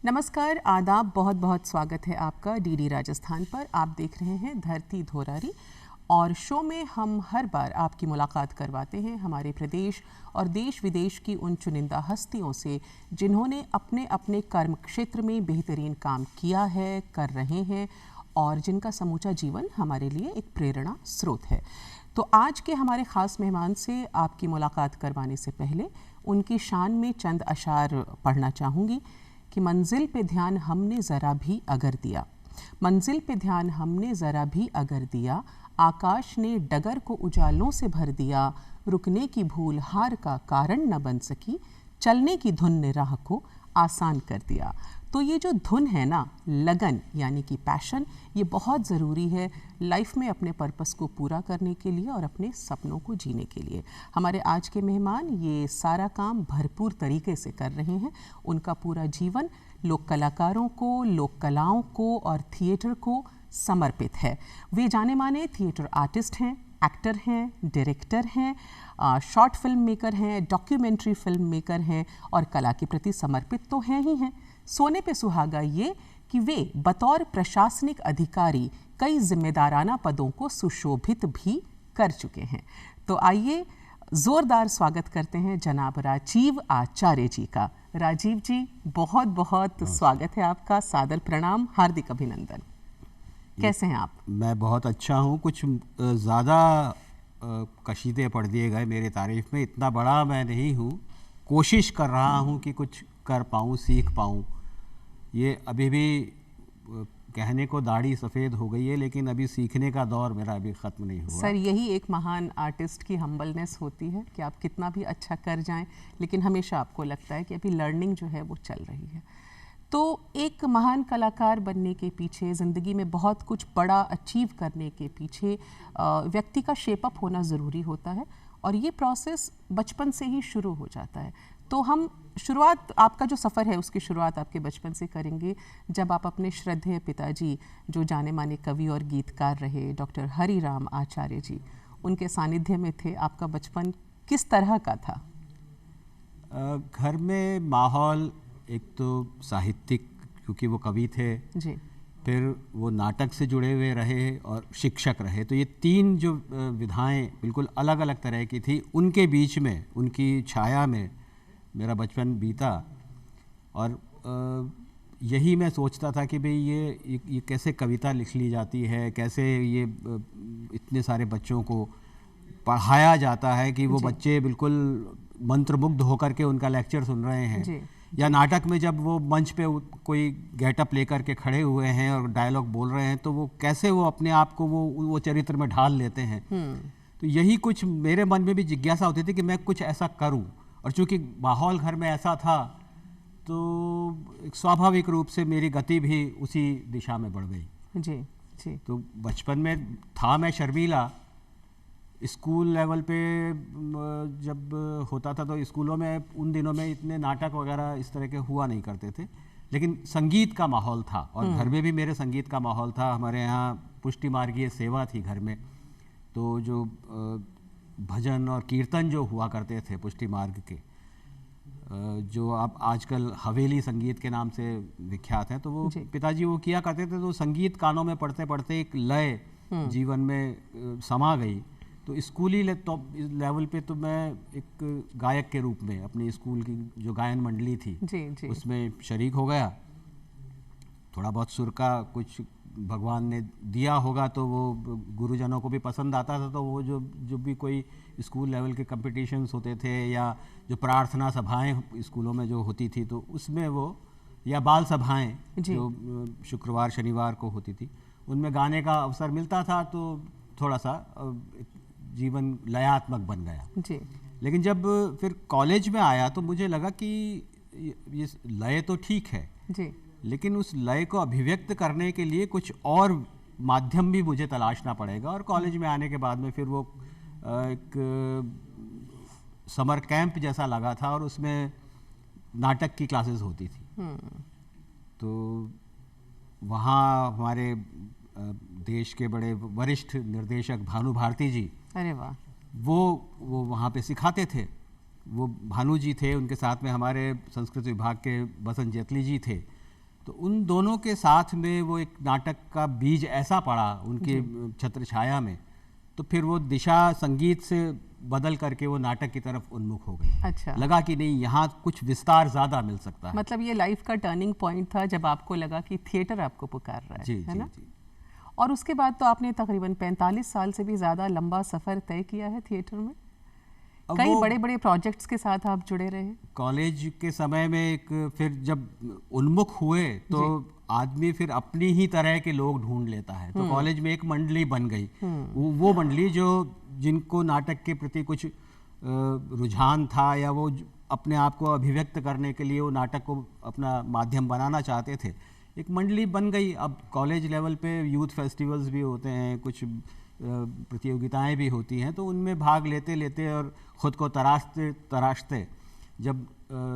नमस्कार, आदाब, बहुत बहुत स्वागत है आपका डीडी राजस्थान पर। आप देख रहे हैं धरती धोरारी और शो में हम हर बार आपकी मुलाकात करवाते हैं हमारे प्रदेश और देश विदेश की उन चुनिंदा हस्तियों से जिन्होंने अपने अपने कर्म क्षेत्र में बेहतरीन काम किया है, कर रहे हैं और जिनका समूचा जीवन हमारे लिए एक प्रेरणा स्रोत है। तो आज के हमारे ख़ास मेहमान से आपकी मुलाकात करवाने से पहले उनकी शान में चंद अशार पढ़ना चाहूँगी कि मंजिल पे ध्यान हमने ज़रा भी अगर दिया, मंजिल पे ध्यान हमने ज़रा भी अगर दिया, आकाश ने डगर को उजालों से भर दिया, रुकने की भूल हार का कारण न बन सकी, चलने की धुन ने राह को आसान कर दिया। तो ये जो धुन है ना, लगन यानी कि पैशन, ये बहुत ज़रूरी है लाइफ में अपने पर्पस को पूरा करने के लिए और अपने सपनों को जीने के लिए। हमारे आज के मेहमान ये सारा काम भरपूर तरीके से कर रहे हैं। उनका पूरा जीवन लोक कलाकारों को, लोक कलाओं को और थिएटर को समर्पित है। वे जाने माने थिएटर आर्टिस्ट हैं, एक्टर हैं, डायरेक्टर हैं, शॉर्ट फिल्म मेकर हैं, डॉक्यूमेंट्री फिल्म मेकर हैं और कला के प्रति समर्पित तो हैं ही हैं। सोने पे सुहागा ये कि वे बतौर प्रशासनिक अधिकारी कई जिम्मेदाराना पदों को सुशोभित भी कर चुके हैं। तो आइए जोरदार स्वागत करते हैं जनाब राजीव आचार्य जी का। राजीव जी, बहुत बहुत स्वागत है आपका, सादर प्रणाम, हार्दिक अभिनंदन। कैसे हैं आप? मैं बहुत अच्छा हूँ। कुछ ज़्यादा कशीदे पढ़ दिए गए मेरी तारीफ में, इतना बड़ा मैं नहीं हूँ। कोशिश कर रहा हूँ कि कुछ कर पाऊँ, सीख पाऊँ। ये अभी भी कहने को दाढ़ी सफ़ेद हो गई है, लेकिन अभी सीखने का दौर मेरा अभी ख़त्म नहीं हुआ। सर, यही एक महान आर्टिस्ट की हम्बलनेस होती है कि आप कितना भी अच्छा कर जाएं, लेकिन हमेशा आपको लगता है कि अभी लर्निंग जो है वो चल रही है। तो एक महान कलाकार बनने के पीछे, ज़िंदगी में बहुत कुछ बड़ा अचीव करने के पीछे व्यक्ति का शेपअप होना ज़रूरी होता है और ये प्रोसेस बचपन से ही शुरू हो जाता है। तो हम शुरुआत, आपका जो सफ़र है उसकी शुरुआत आपके बचपन से करेंगे, जब आप अपने श्रद्धेय पिताजी जो जाने माने कवि और गीतकार रहे डॉक्टर हरिराम आचार्य जी, उनके सानिध्य में थे। आपका बचपन किस तरह का था? घर में माहौल एक तो साहित्यिक, क्योंकि वो कवि थे जी, फिर वो नाटक से जुड़े हुए रहे और शिक्षक रहे। तो ये तीन जो विधाएं बिल्कुल अलग अलग तरह की थी, उनके बीच में, उनकी छाया में मेरा बचपन बीता। और यही मैं सोचता था कि भाई ये कैसे कविता लिख ली जाती है, कैसे ये इतने सारे बच्चों को पढ़ाया जाता है कि वो बच्चे बिल्कुल मंत्रमुग्ध होकर के उनका लेक्चर सुन रहे हैं जी, या नाटक में जब वो मंच पे कोई गेटअप लेकर के खड़े हुए हैं और डायलॉग बोल रहे हैं, तो वो कैसे वो अपने आप को वो चरित्र में ढाल लेते हैं। तो यही कुछ मेरे मन में भी जिज्ञासा होती थी कि मैं कुछ ऐसा करूं। और चूंकि माहौल घर में ऐसा था, तो स्वाभाविक रूप से मेरी गति भी उसी दिशा में बढ़ गई। जी, जी। तो बचपन में था मैं शर्मीला। स्कूल लेवल पे जब होता था तो स्कूलों में उन दिनों में इतने नाटक वगैरह इस तरह के हुआ नहीं करते थे, लेकिन संगीत का माहौल था और घर में भी मेरे संगीत का माहौल था। हमारे यहाँ पुष्टि मार्गीय सेवा थी घर में, तो जो भजन और कीर्तन जो हुआ करते थे पुष्टि मार्ग के, जो आप आजकल हवेली संगीत के नाम से विख्यात हैं, तो वो पिताजी वो किया करते थे। तो संगीत कानों में पढ़ते पढ़ते एक लय जीवन में समा गई। तो स्कूली लेवल पे तो मैं एक गायक के रूप में अपनी स्कूल की जो गायन मंडली थी जी। उसमें शरीक हो गया। थोड़ा बहुत सुर का कुछ भगवान ने दिया होगा तो वो गुरुजनों को भी पसंद आता था। तो वो जो भी कोई स्कूल लेवल के कंपटीशंस होते थे या जो प्रार्थना सभाएं स्कूलों में जो होती थी, तो उसमें वो, या बाल सभाएं जो शुक्रवार शनिवार को होती थी, उनमें गाने का अवसर मिलता था। तो थोड़ा सा जीवन लयात्मक बन गया जी। लेकिन जब फिर कॉलेज में आया तो मुझे लगा कि ये लय तो ठीक है जी, लेकिन उस लय को अभिव्यक्त करने के लिए कुछ और माध्यम भी मुझे तलाशना पड़ेगा। और कॉलेज में आने के बाद में फिर वो एक समर कैंप जैसा लगा था और उसमें नाटक की क्लासेस होती थी। तो वहाँ हमारे देश के बड़े वरिष्ठ निर्देशक भानु भारती जी, अरे वाह, वो वहाँ पे सिखाते थे। वो भानु जी थे, उनके साथ में हमारे संस्कृत विभाग के बसंत जेतली जी थे। तो उन दोनों के साथ में वो एक नाटक का बीज ऐसा पड़ा उनके छत्र छाया में, तो फिर वो दिशा संगीत से बदल करके वो नाटक की तरफ उन्मुख हो गई। अच्छा, लगा कि नहीं, यहाँ कुछ विस्तार ज़्यादा मिल सकता है। मतलब ये लाइफ का टर्निंग पॉइंट था जब आपको लगा कि थिएटर आपको पुकार रहा जी, है जी, ना? जी। और उसके बाद तो आपने तकरीबन 45 साल से भी ज़्यादा लंबा सफ़र तय किया है थिएटर में। अब कई वो बड़े बड़े प्रोजेक्ट्स के साथ आप जुड़े रहे। कॉलेज के समय में एक फिर जब उन्मुख हुए तो आदमी फिर अपनी ही तरह के लोग ढूंढ लेता है। तो कॉलेज में एक मंडली बन गई, वो मंडली जो जिनको नाटक के प्रति कुछ रुझान था या वो अपने आप को अभिव्यक्त करने के लिए वो नाटक को अपना माध्यम बनाना चाहते थे, एक मंडली बन गई। अब कॉलेज लेवल पे यूथ फेस्टिवल्स भी होते हैं, कुछ प्रतियोगिताएं भी होती हैं, तो उनमें भाग लेते लेते और ख़ुद को तराशते तराशते जब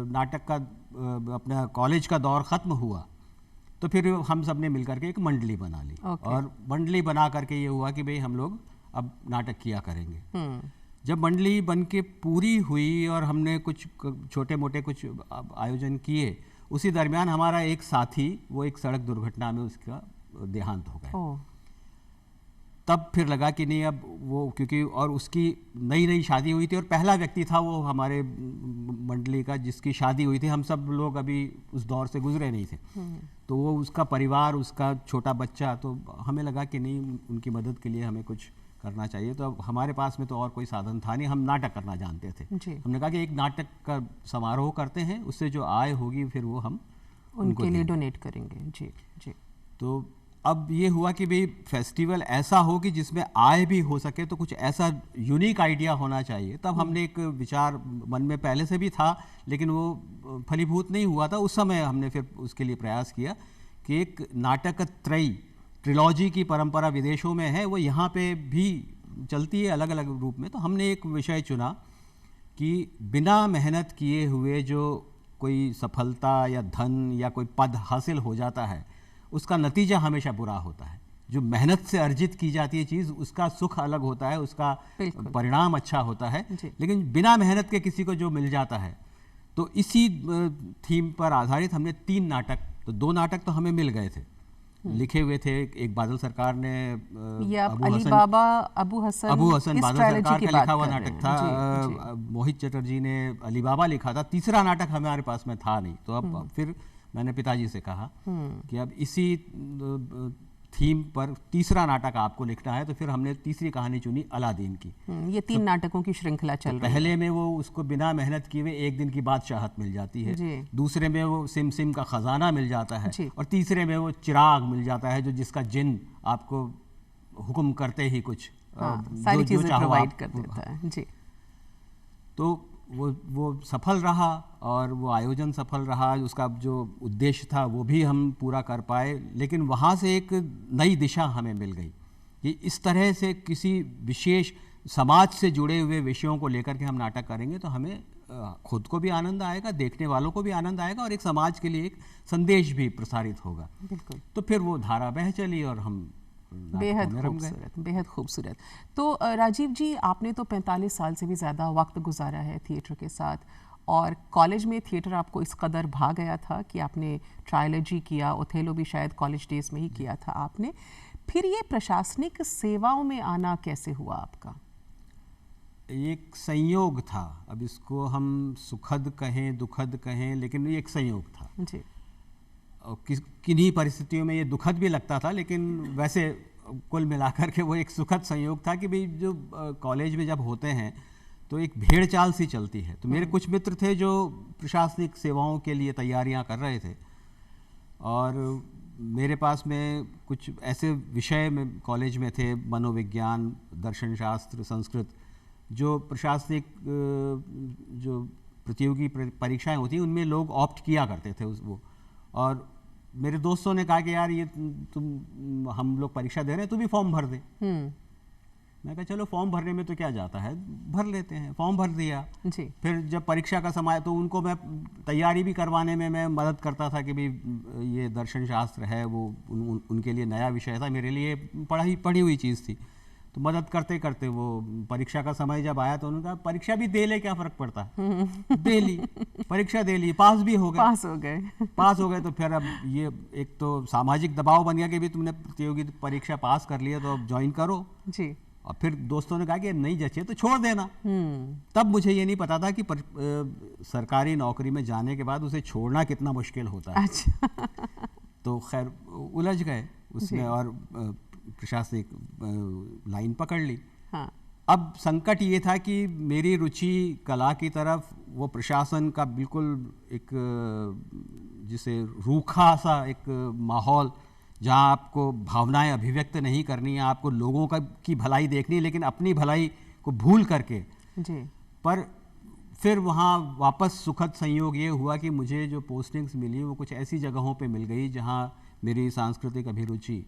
नाटक का अपना कॉलेज का दौर ख़त्म हुआ तो फिर हम सब ने मिल करके एक मंडली बना ली। और मंडली बना करके ये हुआ कि भाई हम लोग अब नाटक किया करेंगे। जब मंडली बन के पूरी हुई और हमने कुछ छोटे मोटे कुछ आयोजन किए, उसी दरमियान हमारा एक साथी वो एक सड़क दुर्घटना में उसका देहांत हो गया। तब फिर लगा कि नहीं, अब वो क्योंकि और उसकी नई नई शादी हुई थी और पहला व्यक्ति था वो हमारे मंडली का जिसकी शादी हुई थी। हम सब लोग अभी उस दौर से गुजरे नहीं थे, तो वो उसका परिवार, उसका छोटा बच्चा, तो हमें लगा कि नहीं, उनकी मदद के लिए हमें कुछ करना चाहिए। तो अब हमारे पास में तो और कोई साधन था नहीं, हम नाटक करना जानते थे। हमने कहा कि एक नाटक का समारोह करते हैं, उससे जो आय होगी फिर वो हम उनके लिए डोनेट करेंगे। जी जी। तो अब ये हुआ कि भाई फेस्टिवल ऐसा हो कि जिसमें आय भी हो सके, तो कुछ ऐसा यूनिक आइडिया होना चाहिए। तब हमने एक विचार मन में पहले से भी था लेकिन वो फलीभूत नहीं हुआ था। उस समय हमने फिर उसके लिए प्रयास किया कि एक नाटक त्रयी ट्रिलॉजी की परंपरा विदेशों में है, वो यहाँ पे भी चलती है अलग अलग रूप में। तो हमने एक विषय चुना कि बिना मेहनत किए हुए जो कोई सफलता या धन या कोई पद हासिल हो जाता है, उसका नतीजा हमेशा बुरा होता है। जो मेहनत से अर्जित की जाती है चीज़, उसका सुख अलग होता है, उसका परिणाम अच्छा होता है, लेकिन बिना मेहनत के किसी को जो मिल जाता है। तो इसी थीम पर आधारित हमने 3 नाटक, तो 2 नाटक तो हमें मिल गए थे, लिखे हुए थे। एक बादल सरकार ने अबू हसन बादल सरकार का लिखा हुआ नाटक था। मोहित चटर्जी ने अली बाबा लिखा था। तीसरा नाटक हमारे पास में था नहीं, तो अब फिर मैंने पिताजी से कहा कि अब इसी थीम पर तीसरा नाटक आपको लिखना है। तो फिर हमने तीसरी कहानी चुनी अलादीन की। ये 3 नाटकों की श्रृंखला चल रही है। पहले में वो उसको बिना मेहनत किए हुए एक दिन की बादशाहत मिल जाती है, दूसरे में वो सिम सिम का खजाना मिल जाता है, और तीसरे में वो चिराग मिल जाता है जो जिसका जिन आपको हुक्म करते ही कुछ सारी चीजें प्रोवाइड कर देता है। जी। तो वो सफल रहा और वो आयोजन सफल रहा, उसका जो उद्देश्य था वो भी हम पूरा कर पाए। लेकिन वहाँ से एक नई दिशा हमें मिल गई कि इस तरह से किसी विशेष समाज से जुड़े हुए विषयों को लेकर के हम नाटक करेंगे तो हमें खुद को भी आनंद आएगा, देखने वालों को भी आनंद आएगा, और एक समाज के लिए एक संदेश भी प्रसारित होगा। बिल्कुल। तो फिर वो धारा बह चली और हम बेहद खूबसूरत। तो राजीव जी, आपने तो 45 साल से भी ज़्यादा वक्त गुजारा है थिएटर के साथ, और कॉलेज में थिएटर आपको इस कदर भा गया था कि आपने ट्रायलॉजी किया, ओथेलो भी शायद कॉलेज डेज में ही किया था आपने। फिर ये प्रशासनिक सेवाओं में आना कैसे हुआ आपका? एक संयोग था। अब इसको हम सुखद कहें, दुखद कहें, लेकिन ये एक संयोग था जी। किन्हीं परिस्थितियों में ये दुखद भी लगता था, लेकिन वैसे कुल मिलाकर के वो एक सुखद संयोग था कि भाई जो कॉलेज में जब होते हैं तो एक भेड़ चाल सी चलती है। तो मेरे कुछ मित्र थे जो प्रशासनिक सेवाओं के लिए तैयारियां कर रहे थे, और मेरे पास में कुछ ऐसे विषय में कॉलेज में थे, मनोविज्ञान, दर्शन शास्त्र, संस्कृत, जो प्रशासनिक जो प्रतियोगी परीक्षाएं होती हैं उनमें लोग ऑप्ट किया करते थे वो। और मेरे दोस्तों ने कहा कि यार ये तुम हम लोग परीक्षा दे रहे हैं, तू भी फॉर्म भर दे। मैं कहा चलो फॉर्म भरने में तो क्या जाता है, भर लेते हैं। फॉर्म भर दिया जी। फिर जब परीक्षा का समय तो उनको मैं तैयारी भी करवाने में मैं मदद करता था कि भाई ये दर्शन शास्त्र है, वो उनके लिए नया विषय था, मेरे लिए पढ़ी हुई चीज़ थी। तो मदद करते करते वो परीक्षा का समय जब आया तो उन्होंने कहा परीक्षा भी दे ले, क्या फर्क पड़ता है। दे ली, परीक्षा दे ली, पास भी हो गए। पास हो गए तो फिर अब ये एक तो सामाजिक दबाव बन गया कि भी तुमने प्रतियोगी परीक्षा पास कर लिया तो अब ज्वाइन करो जी। और फिर दोस्तों ने कहा कि नहीं जचे तो छोड़ देना। तब मुझे ये नहीं पता था कि सरकारी नौकरी में जाने के बाद उसे छोड़ना कितना मुश्किल होता है। अच्छा। तो खैर उलझ गए उसमें और प्रशासनिक लाइन पकड़ ली। हाँ। अब संकट ये था कि मेरी रुचि कला की तरफ, वो प्रशासन का बिल्कुल एक जिसे रूखा सा एक माहौल, जहाँ आपको भावनाएं अभिव्यक्त नहीं करनी है, आपको लोगों की भलाई देखनी है लेकिन अपनी भलाई को भूल करके जी। पर फिर वहाँ वापस सुखद संयोग ये हुआ कि मुझे जो पोस्टिंग्स मिली वो कुछ ऐसी जगहों पे मिल गई जहाँ मेरी सांस्कृतिक अभिरुचि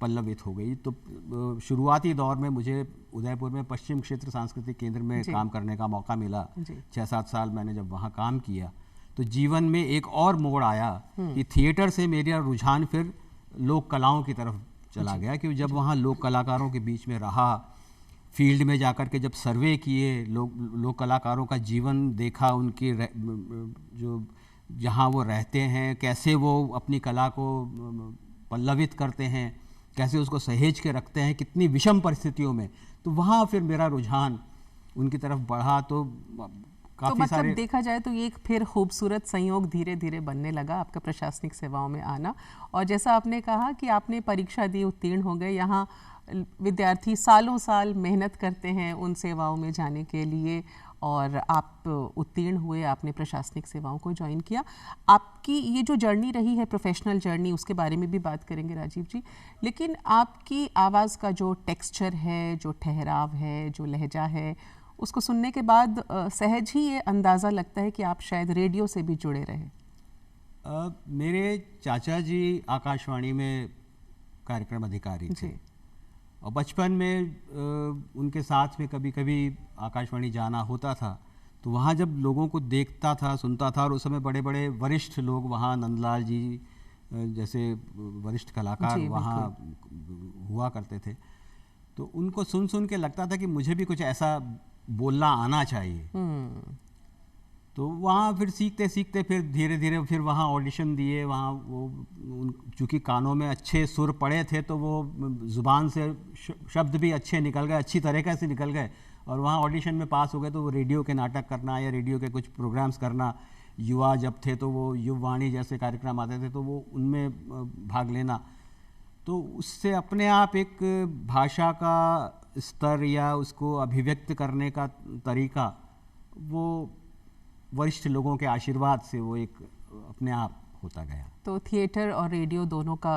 पल्लवित हो गई। तो शुरुआती दौर में मुझे उदयपुर में पश्चिम क्षेत्र सांस्कृतिक केंद्र में काम करने का मौका मिला। 6-7 साल मैंने जब वहाँ काम किया तो जीवन में एक और मोड़ आया कि थिएटर से मेरा रुझान फिर लोक कलाओं की तरफ चला गया। क्योंकि जब वहाँ लोक कलाकारों के बीच में रहा, फील्ड में जाकर के जब सर्वे किए, लोक कलाकारों का जीवन देखा, उनकी जो जहाँ वो रहते हैं, कैसे वो अपनी कला को पल्लवित करते हैं, कैसे उसको सहेज के रखते हैं कितनी विषम परिस्थितियों में, तो वहाँ फिर मेरा रुझान उनकी तरफ बढ़ा। तो काफ़ी सारे देखा जाए तो ये एक फिर खूबसूरत संयोग धीरे धीरे बनने लगा आपका प्रशासनिक सेवाओं में आना। और जैसा आपने कहा कि आपने परीक्षा दी, उत्तीर्ण हो गए। यहाँ विद्यार्थी सालों साल मेहनत करते हैं उन सेवाओं में जाने के लिए और आप उत्तीर्ण हुए, आपने प्रशासनिक सेवाओं को ज्वाइन किया। आपकी ये जो जर्नी रही है, प्रोफेशनल जर्नी, उसके बारे में भी बात करेंगे राजीव जी। लेकिन आपकी आवाज़ का जो टेक्सचर है, जो ठहराव है, जो लहजा है, उसको सुनने के बाद सहज ही ये अंदाज़ा लगता है कि आप शायद रेडियो से भी जुड़े रहे। मेरे चाचा जी आकाशवाणी में कार्यक्रम अधिकारी थे और बचपन में उनके साथ में कभी कभी आकाशवाणी जाना होता था। तो वहाँ जब लोगों को देखता था, सुनता था, और उस समय बड़े बड़े वरिष्ठ लोग वहाँ, नंदलाल जी जैसे वरिष्ठ कलाकार वहाँ हुआ करते थे, तो उनको सुन सुन के लगता था कि मुझे भी कुछ ऐसा बोलना आना चाहिए। तो वहाँ फिर सीखते सीखते फिर धीरे धीरे फिर वहाँ ऑडिशन दिए। वहाँ वो चूँकि कानों में अच्छे सुर पड़े थे तो वो ज़ुबान से शब्द भी अच्छे निकल गए, अच्छी तरीक़े से निकल गए, और वहाँ ऑडिशन में पास हो गए। तो वो रेडियो के नाटक करना या रेडियो के कुछ प्रोग्राम्स करना, युवा जब थे तो वो युववाणी जैसे कार्यक्रम आते थे तो वो उनमें भाग लेना, तो उससे अपने आप एक भाषा का स्तर या उसको अभिव्यक्त करने का तरीका, वो वरिष्ठ लोगों के आशीर्वाद से वो एक अपने आप होता गया। तो थिएटर और रेडियो दोनों का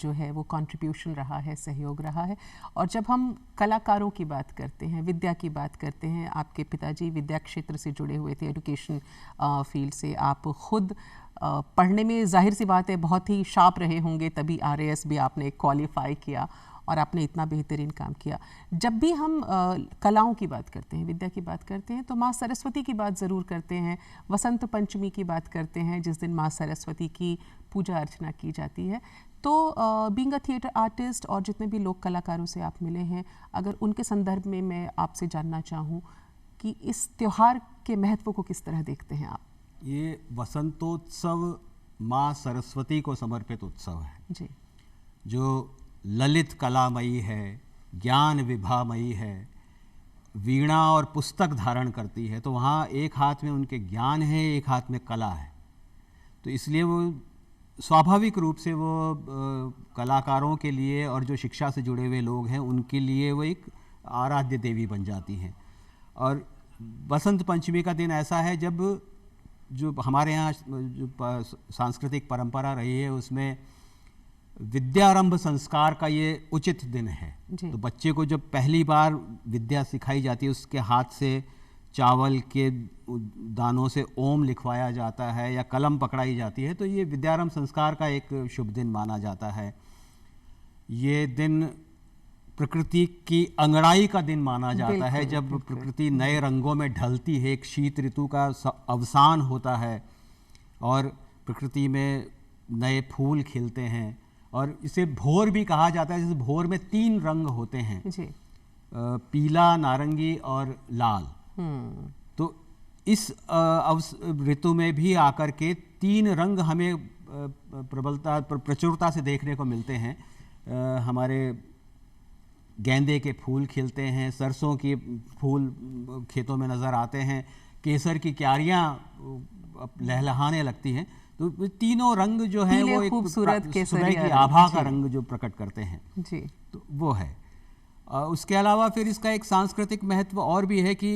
जो है वो कंट्रीब्यूशन रहा है, सहयोग रहा है। और जब हम कलाकारों की बात करते हैं, विद्या की बात करते हैं, आपके पिताजी विद्या क्षेत्र से जुड़े हुए थे, एजुकेशन फील्ड से, आप खुद पढ़ने में जाहिर सी बात है बहुत ही शार्प रहे होंगे, तभी RAS भी आपने क्वालिफाई किया और आपने इतना बेहतरीन काम किया। जब भी हम कलाओं की बात करते हैं, विद्या की बात करते हैं, तो माँ सरस्वती की बात ज़रूर करते हैं, वसंत पंचमी की बात करते हैं जिस दिन माँ सरस्वती की पूजा अर्चना की जाती है। तो बीइंग अ थिएटर आर्टिस्ट और जितने भी लोक कलाकारों से आप मिले हैं, अगर उनके संदर्भ में मैं आपसे जानना चाहूँ कि इस त्यौहार के महत्व को किस तरह देखते हैं आप? ये वसंतोत्सव माँ सरस्वती को समर्पित उत्सव है जी, जो ललित कलामयी है, ज्ञान विभामयी है, वीणा और पुस्तक धारण करती है। तो वहाँ एक हाथ में उनके ज्ञान है, एक हाथ में कला है। तो इसलिए वो स्वाभाविक रूप से वो कलाकारों के लिए और जो शिक्षा से जुड़े हुए लोग हैं उनके लिए वो एक आराध्य देवी बन जाती हैं। और बसंत पंचमी का दिन ऐसा है जब जो हमारे यहाँ जो सांस्कृतिक परंपरा रही है उसमें विद्यारंभ संस्कार का ये उचित दिन है। तो बच्चे को जब पहली बार विद्या सिखाई जाती है, उसके हाथ से चावल के दानों से ओम लिखवाया जाता है या कलम पकड़ाई जाती है, तो ये विद्यारंभ संस्कार का एक शुभ दिन माना जाता है। ये दिन प्रकृति की अंगड़ाई का दिन माना जाता है, जब प्रकृति नए रंगों में ढलती है, एक शीत ऋतु का अवसान होता है और प्रकृति में नए फूल खिलते हैं और इसे भोर भी कहा जाता है। जैसे भोर में 3 रंग होते हैं जी। पीला, नारंगी और लाल। तो इस ऋतु में भी आकर के 3 रंग हमें प्रबलता प्रचुरता से देखने को मिलते हैं। हमारे गेंदे के फूल खिलते हैं, सरसों के फूल खेतों में नज़र आते हैं, केसर की क्यारियाँ लहलहाने लगती हैं। तो तीनों रंग जो है वो एक खूबसूरत सुबह की आभा का रंग जो प्रकट करते हैं जी। तो वो है। उसके अलावा फिर इसका एक सांस्कृतिक महत्व और भी है कि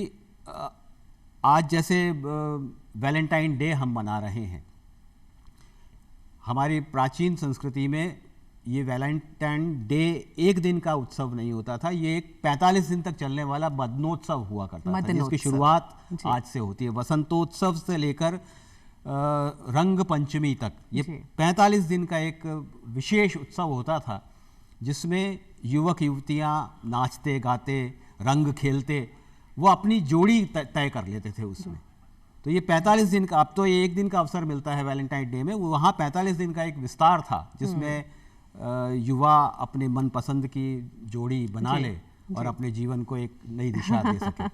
आज जैसे वैलेंटाइन डे हम मना रहे हैं, हमारी प्राचीन संस्कृति में ये वैलेंटाइन डे एक दिन का उत्सव नहीं होता था, ये एक 45 दिन तक चलने वाला मदनोत्सव हुआ करता था, जिसकी शुरुआत आज से होती है। वसंतोत्सव से लेकर रंग पंचमी तक ये 45 दिन का एक विशेष उत्सव होता था, जिसमें युवक युवतियां नाचते गाते रंग खेलते वो अपनी जोड़ी तय कर लेते थे उसमें। तो ये 45 दिन का, अब तो ये एक दिन का अवसर मिलता है वैलेंटाइन डे में, वहाँ 45 दिन का एक विस्तार था जिसमें युवा अपने मनपसंद की जोड़ी बना ले और अपने जीवन को एक नई दिशा दे सके।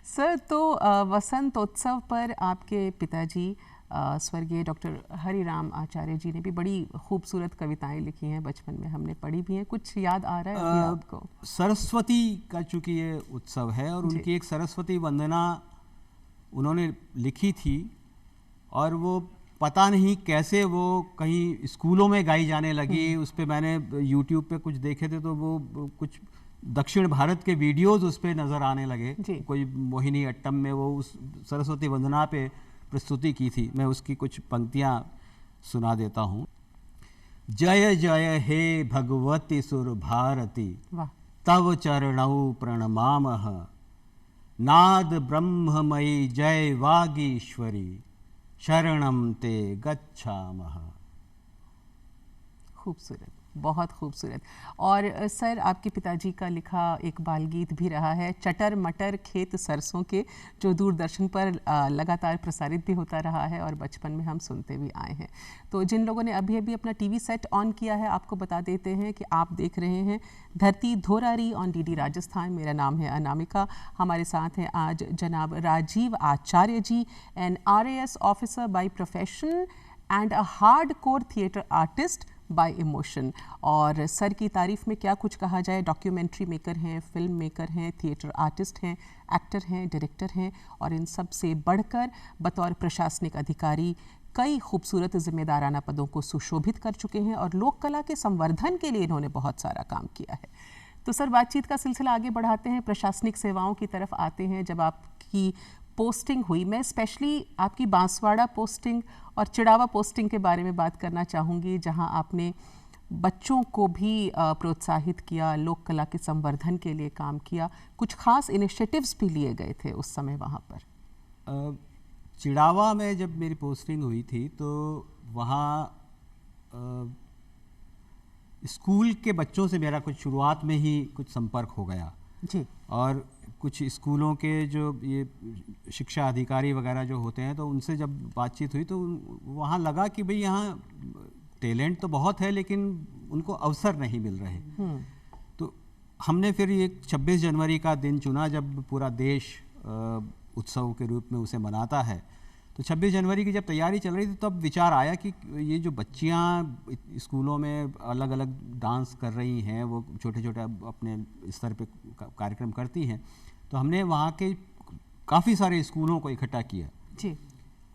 सर, तो वसंतोत्सव पर आपके पिताजी स्वर्गीय डॉक्टर हरिराम आचार्य जी ने भी बड़ी खूबसूरत कविताएं लिखी हैं, बचपन में हमने पढ़ी भी हैं। कुछ याद आ रहा है अभी आपको? सरस्वती का चूंकि ये उत्सव है और उनकी एक सरस्वती वंदना उन्होंने लिखी थी, और वो पता नहीं कैसे वो कहीं स्कूलों में गाई जाने लगी। उस पर मैंने यूट्यूब पे कुछ देखे थे, तो वो कुछ दक्षिण भारत के वीडियोस उस पर नज़र आने लगे। कोई मोहिनी अट्टम में वो उस सरस्वती वंदना पे प्रस्तुति की थी। मैं उसकी कुछ पंक्तियाँ सुना देता हूँ। जय जय हे भगवती सुर भारती, तव चरणौ प्रणमामः। नाद ब्रह्ममयी जय वागीश्वरी, शरणम ते गच्छामः। खूबसूरत, बहुत खूबसूरत। और सर, आपके पिताजी का लिखा एक बाल गीत भी रहा है, चटर मटर खेत सरसों के, जो दूरदर्शन पर लगातार प्रसारित भी होता रहा है और बचपन में हम सुनते भी आए हैं। तो जिन लोगों ने अभी अभी अपना टीवी सेट ऑन किया है, आपको बता देते हैं कि आप देख रहे हैं धरती धोरारी ऑन डीडी राजस्थान। मेरा नाम है अनामिका। हमारे साथ हैं आज जनाब Rajiv Acharya ji, an RAS officer by profession and a hard core theatre artist by emotion. और सर की तारीफ में क्या कुछ कहा जाए, डॉक्यूमेंट्री मेकर हैं, फिल्म मेकर हैं, थिएटर आर्टिस्ट हैं, एक्टर हैं, डायरेक्टर हैं, और इन सब से बढ़कर बतौर प्रशासनिक अधिकारी कई खूबसूरत जिम्मेदाराना पदों को सुशोभित कर चुके हैं और लोक कला के संवर्धन के लिए इन्होंने बहुत सारा काम किया है। तो सर, बातचीत का सिलसिला आगे बढ़ाते हैं, प्रशासनिक सेवाओं की तरफ आते हैं। जब आपकी पोस्टिंग हुई, मैं स्पेशली आपकी बांसवाड़ा पोस्टिंग और चिड़ावा पोस्टिंग के बारे में बात करना चाहूँगी, जहाँ आपने बच्चों को भी प्रोत्साहित किया, लोक कला के संवर्धन के लिए काम किया, कुछ खास इनिशिएटिव्स भी लिए गए थे उस समय वहाँ पर। चिड़ावा में जब मेरी पोस्टिंग हुई थी तो वहाँ स्कूल के बच्चों से मेरा कुछ शुरुआत में ही कुछ संपर्क हो गया जी। और कुछ स्कूलों के जो ये शिक्षा अधिकारी वगैरह जो होते हैं, तो उनसे जब बातचीत हुई तो वहाँ लगा कि भाई यहाँ टैलेंट तो बहुत है लेकिन उनको अवसर नहीं मिल रहे। तो हमने फिर ये 26 जनवरी का दिन चुना, जब पूरा देश उत्सव के रूप में उसे मनाता है। तो 26 जनवरी की जब तैयारी चल रही थी, तब विचार आया कि ये जो बच्चियाँ स्कूलों में अलग अलग डांस कर रही हैं, वो छोटे छोटे अपने स्तर पे कार्यक्रम करती हैं, तो हमने वहाँ के काफ़ी सारे स्कूलों को इकट्ठा किया जी।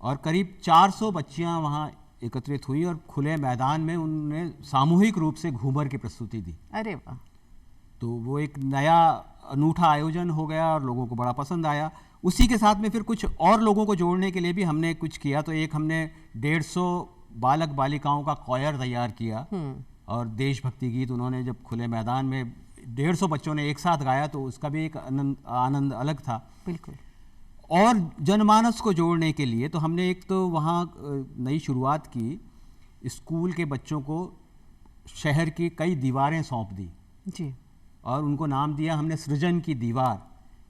और करीब 400 बच्चियाँ वहाँ एकत्रित हुई और खुले मैदान में उन्होंने सामूहिक रूप से घूमर की प्रस्तुति दी। अरे वाह! तो वो एक नया अनूठा आयोजन हो गया और लोगों को बड़ा पसंद आया। उसी के साथ में फिर कुछ और लोगों को जोड़ने के लिए भी हमने कुछ किया। तो एक हमने 150 बालक बालिकाओं का कॉयर तैयार किया और देशभक्ति गीत उन्होंने जब खुले मैदान में 150 बच्चों ने एक साथ गाया, तो उसका भी एक आनंद अलग था। बिल्कुल। और जनमानस को जोड़ने के लिए तो हमने एक तो वहाँ नई शुरुआत की, स्कूल के बच्चों को शहर की कई दीवारें सौंप दी जी, और उनको नाम दिया हमने सृजन की दीवार,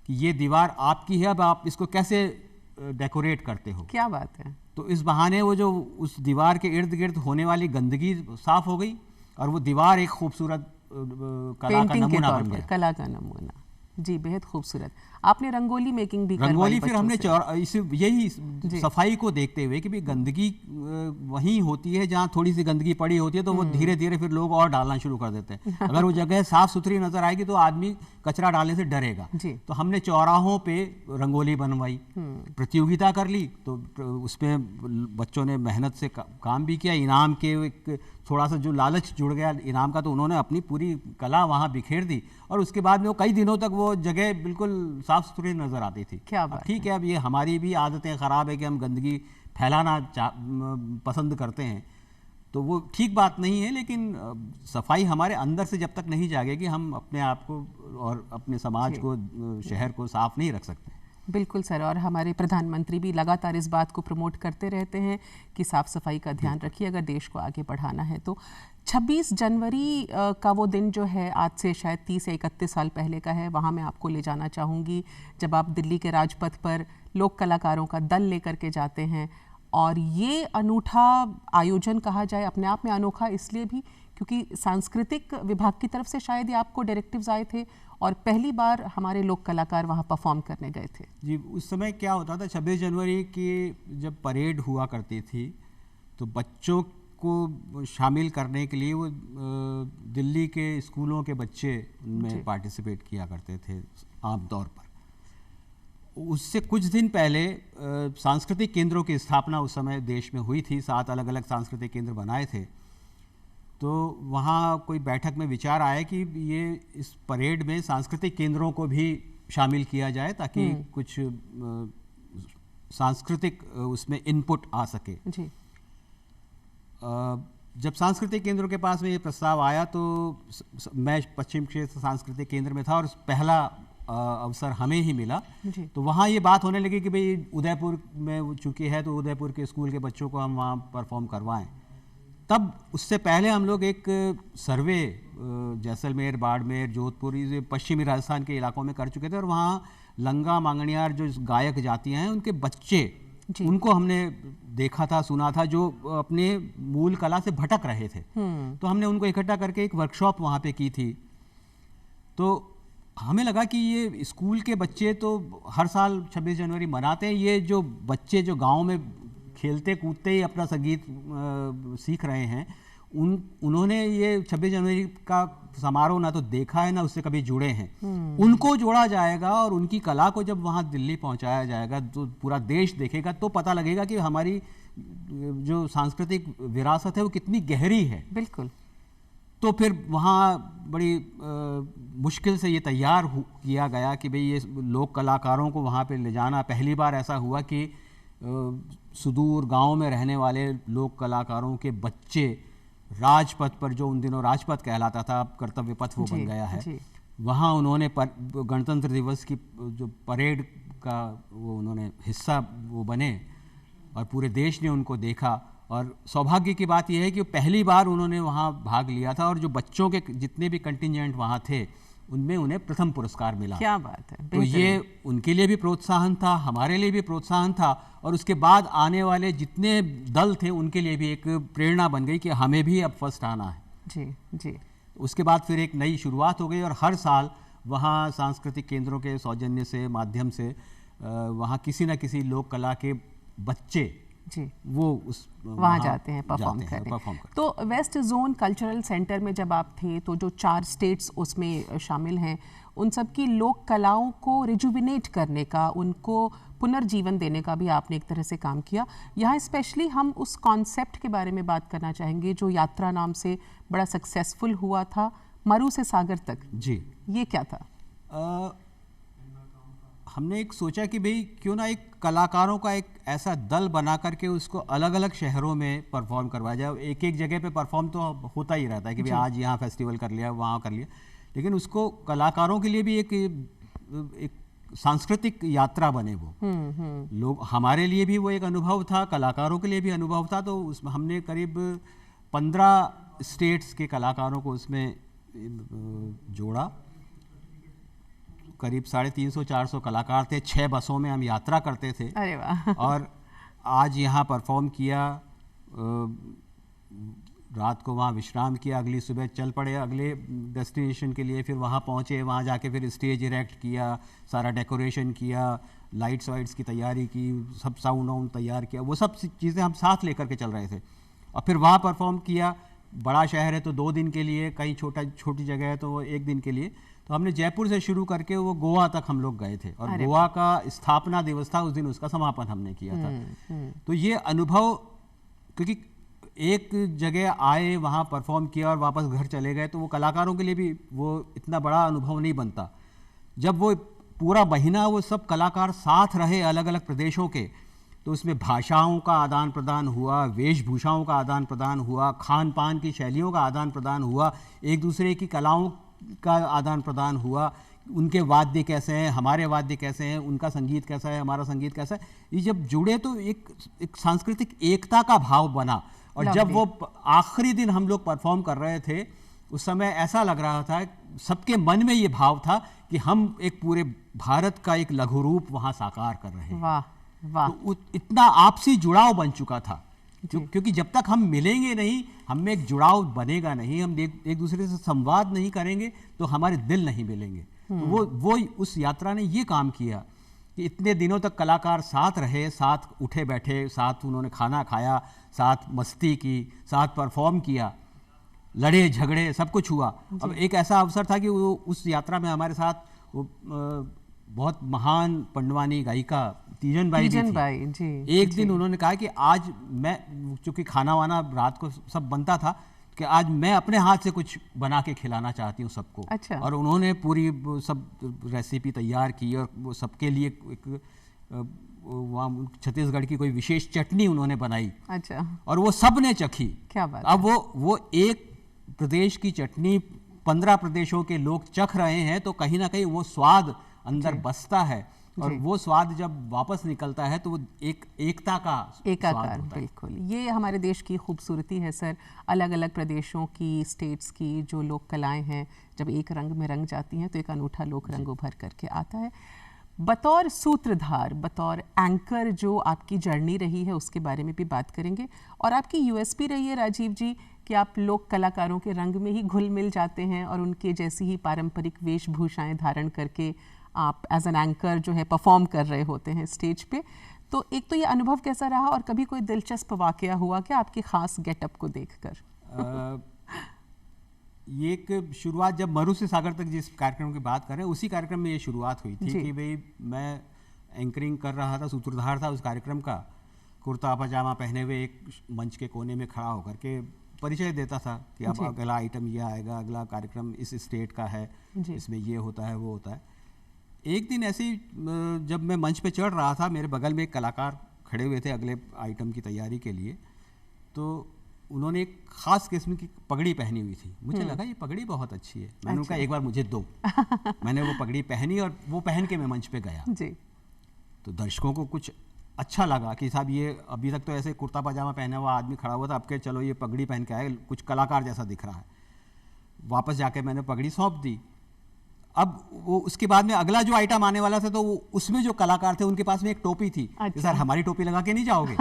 कि ये दीवार आपकी है, अब आप इसको कैसे डेकोरेट करते हो। क्या बात है। तो इस बहाने वो जो उस दीवार के इर्द गिर्द होने वाली गंदगी साफ हो गई और वो दीवार एक खूबसूरत कला का पेंटिंग के नमूना तौर बन पर, गया। कला का नमूना। जी, बेहद खूबसूरत। आपने रंगोली मेकिंग भी करवाई रंगोली फिर बच्चों हमने से। यही जी। सफाई को देखते हुए कि भाई गंदगी वहीं होती है जहाँ थोड़ी सी गंदगी पड़ी होती है, तो वो धीरे धीरे फिर लोग और डालना शुरू कर देते हैं। अगर वो जगह साफ सुथरी नजर आएगी तो आदमी कचरा डालने से डरेगा। जी। तो हमने चौराहों पे रंगोली बनवाई, प्रतियोगिता कर ली, तो उसमें बच्चों ने मेहनत से काम भी किया। इनाम के एक थोड़ा सा जो लालच जुड़ गया इनाम का, तो उन्होंने अपनी पूरी कला वहाँ बिखेर दी, और उसके बाद में वो कई दिनों तक वो जगह बिल्कुल साफ सुथरी नजर आती थी। क्या अब बात ठीक है, अब ये हमारी भी आदतें ख़राब है कि हम गंदगी फैलाना पसंद करते हैं, तो वो ठीक बात नहीं है। लेकिन सफाई हमारे अंदर से जब तक नहीं जागेगी, हम अपने आप को और अपने समाज को, शहर को साफ नहीं रख सकते। बिल्कुल सर, और हमारे प्रधानमंत्री भी लगातार इस बात को प्रमोट करते रहते हैं कि साफ सफाई का ध्यान रखिए अगर देश को आगे बढ़ाना है तो। 26 जनवरी का वो दिन जो है आज से शायद 30 या 31 साल पहले का है, वहाँ मैं आपको ले जाना चाहूँगी जब आप दिल्ली के राजपथ पर लोक कलाकारों का दल लेकर के जाते हैं। और ये अनूठा आयोजन कहा जाए, अपने आप में अनोखा इसलिए भी क्योंकि सांस्कृतिक विभाग की तरफ से शायद ये आपको डायरेक्टिव्स आए थे और पहली बार हमारे लोक कलाकार वहाँ परफॉर्म करने गए थे। जी, उस समय क्या होता था, 26 जनवरी की जब परेड हुआ करती थी तो बच्चों को शामिल करने के लिए वो दिल्ली के स्कूलों के बच्चे उनमें पार्टिसिपेट किया करते थे आमतौर पर। उससे कुछ दिन पहले सांस्कृतिक केंद्रों की स्थापना उस समय देश में हुई थी, 7 अलग अलग सांस्कृतिक केंद्र बनाए थे। तो वहाँ कोई बैठक में विचार आया कि ये इस परेड में सांस्कृतिक केंद्रों को भी शामिल किया जाए ताकि कुछ सांस्कृतिक उसमें इनपुट आ सके। जी। जब सांस्कृतिक केंद्रों के पास में ये प्रस्ताव आया तो मैं पश्चिम क्षेत्र सांस्कृतिक केंद्र में था और पहला अवसर हमें ही मिला। तो वहाँ ये बात होने लगी कि भाई उदयपुर में चूँकि है तो उदयपुर के स्कूल के बच्चों को हम वहाँ परफॉर्म करवाएं। तब उससे पहले हम लोग एक सर्वे जैसलमेर, बाड़मेर, जोधपुर, ये पश्चिमी राजस्थान के इलाकों में कर चुके थे और वहाँ लंगा मांगणियार जो गायक जातियाँ हैं उनके बच्चे, उनको हमने देखा था, सुना था, जो अपने मूल कला से भटक रहे थे। तो हमने उनको इकट्ठा करके एक वर्कशॉप वहाँ पे की थी। तो हमें लगा कि ये स्कूल के बच्चे तो हर साल 26 जनवरी मनाते हैं, ये जो बच्चे जो गांव में खेलते कूदते ही अपना संगीत सीख रहे हैं, उन्होंने ये 26 जनवरी का समारोह ना तो देखा है ना उससे कभी जुड़े हैं। उनको जोड़ा जाएगा और उनकी कला को जब वहाँ दिल्ली पहुँचाया जाएगा तो पूरा देश देखेगा, तो पता लगेगा कि हमारी जो सांस्कृतिक विरासत है वो कितनी गहरी है। बिल्कुल। तो फिर वहाँ बड़ी मुश्किल से ये तैयार किया गया कि भाई ये लोक कलाकारों को वहाँ पे ले जाना। पहली बार ऐसा हुआ कि सुदूर गांव में रहने वाले लोक कलाकारों के बच्चे राजपथ पर, जो उन दिनों राजपथ कहलाता था, अब कर्तव्य पथ वो बन गया है, वहाँ उन्होंने गणतंत्र दिवस की जो परेड का वो उन्होंने हिस्सा वो बने और पूरे देश ने उनको देखा। और सौभाग्य की बात यह है कि पहली बार उन्होंने वहाँ भाग लिया था और जो बच्चों के जितने भी कंटिजेंट वहाँ थे उनमें उन्हें प्रथम पुरस्कार मिला। क्या बात है। तो ये उनके लिए भी प्रोत्साहन था, हमारे लिए भी प्रोत्साहन था और उसके बाद आने वाले जितने दल थे उनके लिए भी एक प्रेरणा बन गई कि हमें भी अब फर्स्ट आना है। जी जी। उसके बाद फिर एक नई शुरुआत हो गई और हर साल वहाँ सांस्कृतिक केंद्रों के सौजन्य से, माध्यम से वहाँ किसी न किसी लोक कला के बच्चे जी वो उस वहाँ जाते हैं परफॉर्म करने। तो वेस्ट जोन कल्चरल सेंटर में जब आप थे तो जो 4 स्टेट्स उसमें शामिल हैं, उन सब की लोक कलाओं को रिजुविनेट करने का, उनको पुनर्जीवन देने का भी आपने एक तरह से काम किया। यहाँ स्पेशली हम उस कॉन्सेप्ट के बारे में बात करना चाहेंगे जो यात्रा नाम से बड़ा सक्सेसफुल हुआ था, मरु से सागर तक। जी, ये क्या था? हमने एक सोचा कि भाई क्यों ना एक कलाकारों का एक ऐसा दल बना करके उसको अलग अलग शहरों में परफॉर्म करवाया जाए। एक एक जगह पे परफॉर्म तो होता ही रहता है कि भाई आज यहाँ फेस्टिवल कर लिया, वहाँ कर लिया, लेकिन उसको कलाकारों के लिए भी एक सांस्कृतिक यात्रा बने वो लोग। हमारे लिए भी वो एक अनुभव था, कलाकारों के लिए भी अनुभव था। तो उसमें हमने करीब 15 स्टेट्स के कलाकारों को उसमें जोड़ा। करीब 350-400 कलाकार थे, 6 बसों में हम यात्रा करते थे। अरे वाह। और आज यहाँ परफॉर्म किया। रात को वहाँ विश्राम किया, अगली सुबह चल पड़े अगले डेस्टिनेशन के लिए। फिर वहाँ पहुँचे, वहाँ जाके फिर स्टेज इरेक्ट किया, सारा डेकोरेशन किया, लाइट्स वाइट्स की तैयारी की, सब साउंड वाउंड तैयार किया, वो सब चीज़ें हम साथ लेकर के चल रहे थे। और फिर वहाँ परफॉर्म किया। बड़ा शहर है तो 2 दिन के लिए, कहीं छोटी जगह है तो वो 1 दिन के लिए। तो हमने जयपुर से शुरू करके वो गोवा तक हम लोग गए थे, और गोवा का स्थापना दिवस था उस दिन, उसका समापन हमने किया था। तो ये अनुभव, क्योंकि एक जगह आए, वहाँ परफॉर्म किया और वापस घर चले गए, तो वो कलाकारों के लिए भी वो इतना बड़ा अनुभव नहीं बनता। जब वो पूरा महीना वो सब कलाकार साथ रहे अलग अलग प्रदेशों के, तो उसमें भाषाओं का आदान प्रदान हुआ, वेशभूषाओं का आदान प्रदान हुआ, खान पान की शैलियों का आदान प्रदान हुआ, एक दूसरे की कलाओं का आदान प्रदान हुआ, उनके वाद्य कैसे हैं, हमारे वाद्य कैसे हैं, उनका संगीत कैसा है, हमारा संगीत कैसा है, ये जब जुड़े तो एक सांस्कृतिक एकता का भाव बना। और जब वो आखिरी दिन हम लोग परफॉर्म कर रहे थे, उस समय ऐसा लग रहा था, सबके मन में ये भाव था कि हम एक पूरे भारत का एक लघु रूप वहाँ साकार कर रहे हैं। वाह वाह। तो इतना आपसी जुड़ाव बन चुका था, क्योंकि जब तक हम मिलेंगे नहीं, हम में एक जुड़ाव बनेगा नहीं, हम एक दूसरे से संवाद नहीं करेंगे तो हमारे दिल नहीं मिलेंगे। तो वो उस यात्रा ने ये काम किया कि इतने दिनों तक कलाकार साथ रहे, साथ उठे बैठे, साथ उन्होंने खाना खाया, साथ मस्ती की, साथ परफॉर्म किया, लड़े झगड़े, सब कुछ हुआ। अब एक ऐसा अवसर था कि वो उस यात्रा में हमारे साथ वो बहुत महान पंडवानी गायिका तीजन बाई जी। एक दिन उन्होंने कहा कि आज मैं, चूंकि खाना वाना रात को सब बनता था, कि आज मैं अपने हाथ से कुछ बना के खिलाना चाहती हूँ सबको। अच्छा। और उन्होंने पूरी सब रेसिपी तैयार की, और वो सबके लिए एक वहाँ छत्तीसगढ़ की कोई विशेष चटनी उन्होंने बनाई। अच्छा। और वो सब ने चखी। क्या बात। अब वो एक प्रदेश की चटनी 15 प्रदेशों के लोग चख रहे हैं, तो कहीं ना कहीं वो स्वाद अंदर बसता है, और वो स्वाद जब वापस निकलता है तो वो एक एकता का एकाकार। बिल्कुल, ये हमारे देश की खूबसूरती है सर। अलग अलग प्रदेशों की, स्टेट्स की जो लोक कलाएं हैं, जब एक रंग में रंग जाती हैं तो एक अनूठा लोक रंग उभर करके आता है। बतौर सूत्रधार, बतौर एंकर जो आपकी जर्नी रही है उसके बारे में भी बात करेंगे, और आपकी यूएसपी रही है राजीव जी कि आप लोक कलाकारों के रंग में ही घुल मिल जाते हैं, और उनके जैसी ही पारंपरिक वेशभूषाएं धारण करके आप एज एन एंकर जो है परफॉर्म कर रहे होते हैं स्टेज पे। तो एक तो ये अनुभव कैसा रहा, और कभी कोई दिलचस्प वाकया हुआ क्या आपके खास गेटअप को देखकर? ये एक शुरुआत, जब मरु से सागर तक जिस कार्यक्रम की बात कर रहे हैं, उसी कार्यक्रम में ये शुरुआत हुई थी कि भाई मैं एंकरिंग कर रहा था, सूत्रधार था उस कार्यक्रम का। कुर्ता पजामा पहने हुए एक मंच के कोने में खड़ा होकर के परिचय देता था कि अब अगला आइटम ये आएगा, अगला कार्यक्रम इस स्टेट का है, इसमें ये होता है, वो होता है। एक दिन ऐसे ही जब मैं मंच पे चढ़ रहा था, मेरे बगल में एक कलाकार खड़े हुए थे अगले आइटम की तैयारी के लिए। तो उन्होंने एक खास किस्म की पगड़ी पहनी हुई थी। मुझे लगा ये पगड़ी बहुत अच्छी है। मैंने कहा एक बार मुझे दो। मैंने वो पगड़ी पहनी और वो पहन के मैं मंच पे गया जी। तो दर्शकों को कुछ अच्छा लगा कि साहब ये अभी तक तो ऐसे कुर्ता पजामा पहना हुआ आदमी खड़ा हुआ था, अब के चलो ये पगड़ी पहन के आए, कुछ कलाकार जैसा दिख रहा है। वापस जाके मैंने पगड़ी सौंप दी। अब वो उसके बाद में अगला जो आइटम आने वाला था, तो उसमें जो कलाकार थे उनके पास में एक टोपी थी। अच्छा। सर हमारी टोपी लगा के नहीं जाओगे?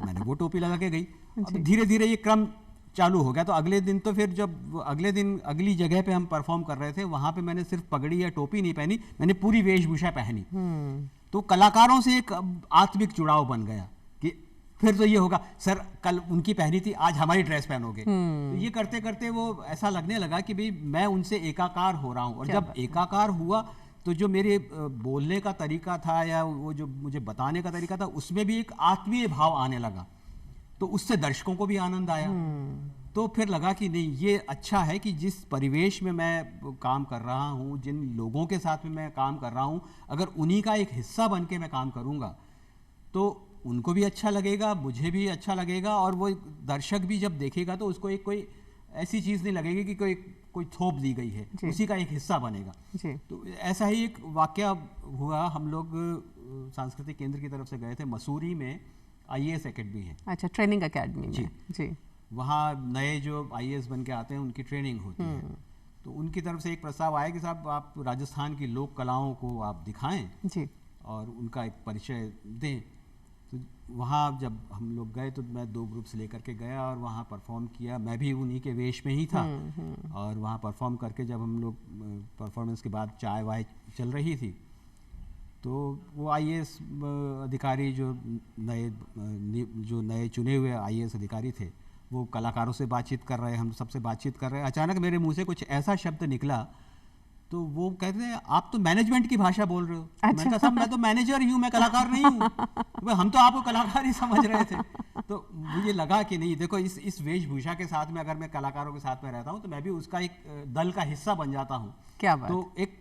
मैंने वो टोपी लगा के गई। अब धीरे धीरे ये क्रम चालू हो गया। तो अगले दिन, तो फिर जब अगले दिन अगली जगह पे हम परफॉर्म कर रहे थे, वहां पे मैंने सिर्फ पगड़ी या टोपी नहीं पहनी, मैंने पूरी वेशभूषा पहनी। तो कलाकारों से एक आत्मिक जुड़ाव बन गया कि फिर तो ये होगा, सर कल उनकी पहनी थी, आज हमारी ड्रेस पहनोगे। तो ये करते करते वो ऐसा लगने लगा कि भाई मैं उनसे एकाकार हो रहा हूँ। और जब एकाकार हुआ तो जो मेरे बोलने का तरीका था या वो जो मुझे बताने का तरीका था, उसमें भी एक आत्मीय भाव आने लगा। तो उससे दर्शकों को भी आनंद आया। तो फिर लगा कि नहीं, ये अच्छा है कि जिस परिवेश में मैं काम कर रहा हूँ, जिन लोगों के साथ में मैं काम कर रहा हूँ, अगर उन्हीं का एक हिस्सा बन के मैं काम करूँगा तो उनको भी अच्छा लगेगा, मुझे भी अच्छा लगेगा, और वो दर्शक भी जब देखेगा तो उसको एक कोई ऐसी चीज़ नहीं लगेगी कि कोई थोप दी गई है, उसी का एक हिस्सा बनेगा। तो ऐसा ही एक वाकया हुआ। हम लोग सांस्कृतिक केंद्र की तरफ से गए थे, मसूरी में IAS एकेडमी है। अच्छा, ट्रेनिंग एकेडमी में जी। वहाँ नए जो IAS बन के आते हैं उनकी ट्रेनिंग होती है। तो उनकी तरफ से एक प्रस्ताव आया कि साहब आप राजस्थान की लोक कलाओं को आप दिखाएं जी, और उनका एक परिचय दें। तो वहाँ जब हम लोग गए तो मैं 2 ग्रुप्स लेकर के गया और वहाँ परफॉर्म किया। मैं भी उन्हीं के वेश में ही था। और वहाँ परफॉर्म करके जब हम लोग परफॉर्मेंस के बाद चाय वाय चल रही थी, तो वो आईएएस अधिकारी जो नए चुने हुए आईएएस अधिकारी थे, वो कलाकारों से बातचीत कर रहे, हम सबसे बातचीत कर रहे। अचानक मेरे मुंह से कुछ ऐसा शब्द निकला, तो वो कहते हैं आप तो मैनेजमेंट की भाषा बोल रहे हो। अच्छा। मैंने कहा साहब मैं तो मैनेजर ही हूँ, मैं कलाकार नहीं हूँ। हम तो आपको कलाकार ही समझ रहे थे। तो मुझे लगा कि नहीं, देखो इस वेशभूषा के साथ में अगर मैं कलाकारों के साथ में रहता हूँ तो मैं भी उसका एक दल का हिस्सा बन जाता हूँ। क्या बात। तो एक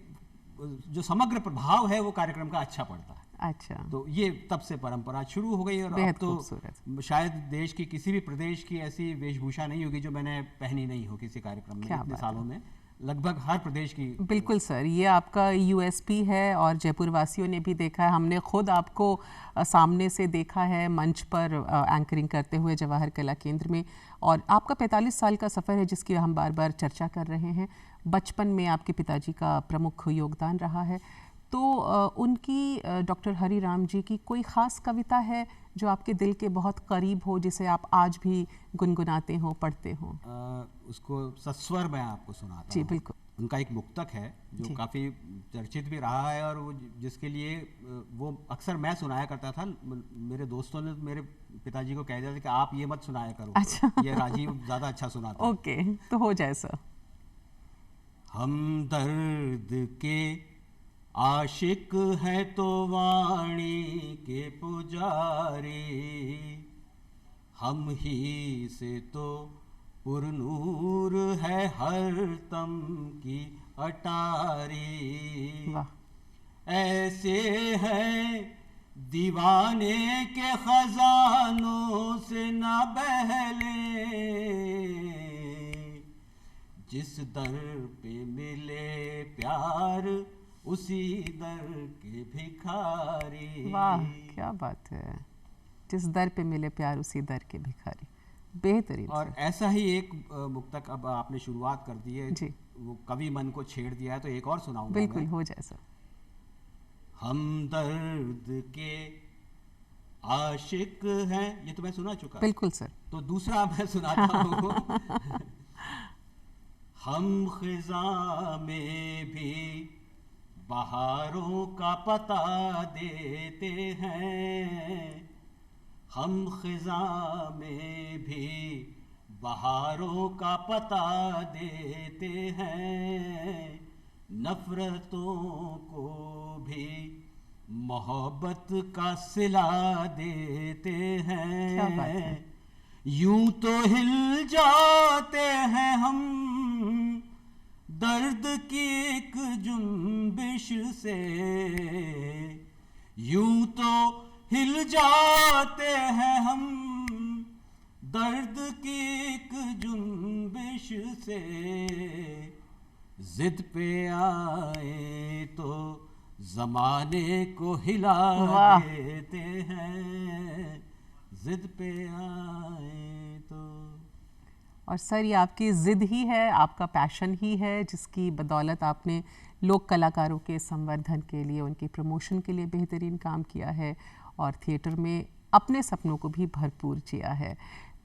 जो समग्र प्रभाव है वो कार्यक्रम का अच्छा पड़ता है। अच्छा। तो ये तब से परंपरा शुरू हो गई। और अब तो शायद देश की किसी भी प्रदेश की ऐसी वेशभूषा नहीं होगी जो मैंने पहनी नहीं हो किसी कार्यक्रम में इतने सालों में। लगभग हर प्रदेश की। बिल्कुल सर, ये आपका यूएसपी है और जयपुर वासियों ने भी देखा है। हमने खुद आपको सामने से देखा है मंच पर एंकरिंग करते हुए जवाहर कला केंद्र में। और आपका 45 साल का सफ़र है जिसकी हम बार बार चर्चा कर रहे हैं। बचपन में आपके पिताजी का प्रमुख योगदान रहा है, तो उनकी डॉक्टर हरिराम जी की कोई ख़ास कविता है जो आपके दिल के बहुत करीब हो, जिसे आप आज भी गुनगुनाते हो, पढ़ते हो? उसको सस्वर मैं आपको सुनाता हूँ। जी बिल्कुल। उनका एक मुक्तक है जो काफ़ी चर्चित भी रहा है, और वो जिसके लिए वो अक्सर मैं सुनाया करता था। मेरे दोस्तों ने मेरे पिताजी को कह दिया था कि आप ये मत सुनाया करो। अच्छा। ये राजीव ज़्यादा अच्छा सुनाता है। ओके, तो हो जाए सर। हम दर्द के आशिक है तो वाणी के पुजारी, हम ही से तो पुरनूर है हर तम की अटारी। ऐसे हैं दीवाने के खजानों से न बहले, जिस दर पे मिले प्यार उसी दर के भिखारी। वाह क्या बात है, जिस दर पे मिले प्यार उसी दर के भिखारी। बेहतरीन। और ऐसा ही एक मुक्तक अब आपने शुरुआत कर दी है जी, वो कवि मन को छेड़ दिया है, तो एक और सुनाऊंगा। बिल्कुल, हो जाए सर। हम दर्द के आशिक हैं, ये तो मैं सुना चुका। बिल्कुल सर। तो दूसरा मैं सुनाता हूँ। हम खिजा में भी बहारों का पता देते हैं, हम खिजा में भी बहारों का पता देते हैं, नफरतों को भी मोहब्बत का सिला देते हैं। क्या बात है। यूं तो हिल जाते हैं हम दर्द की एक जुम्बिश से, यूं तो हिल जाते हैं हम दर्द की एक जुम्बिश से, जिद पे आए तो जमाने को हिला देते हैं, जिद पे आए तो। और सर ये आपकी ज़िद ही है, आपका पैशन ही है, जिसकी बदौलत आपने लोक कलाकारों के संवर्धन के लिए, उनके प्रमोशन के लिए बेहतरीन काम किया है और थिएटर में अपने सपनों को भी भरपूर जिया है।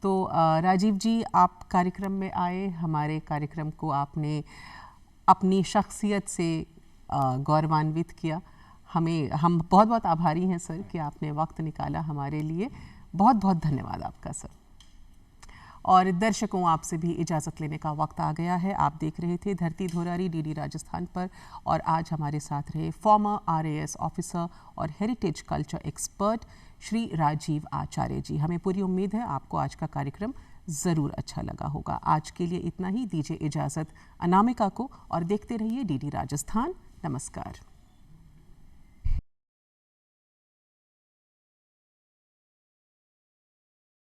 तो राजीव जी, आप कार्यक्रम में आए, हमारे कार्यक्रम को आपने अपनी शख्सियत से गौरवान्वित किया। हम बहुत बहुत आभारी हैं सर कि आपने वक्त निकाला हमारे लिए। बहुत बहुत धन्यवाद आपका सर। और दर्शकों, आपसे भी इजाज़त लेने का वक्त आ गया है। आप देख रहे थे धरती धोरारी डीडी राजस्थान पर, और आज हमारे साथ रहे फॉर्मर आरएएस ऑफिसर और heritage culture expert Shri Rajiv Acharya ji. हमें पूरी उम्मीद है आपको आज का कार्यक्रम ज़रूर अच्छा लगा होगा। आज के लिए इतना ही, दीजिए इजाज़त अनामिका को और देखते रहिए डीडी राजस्थान। नमस्कार।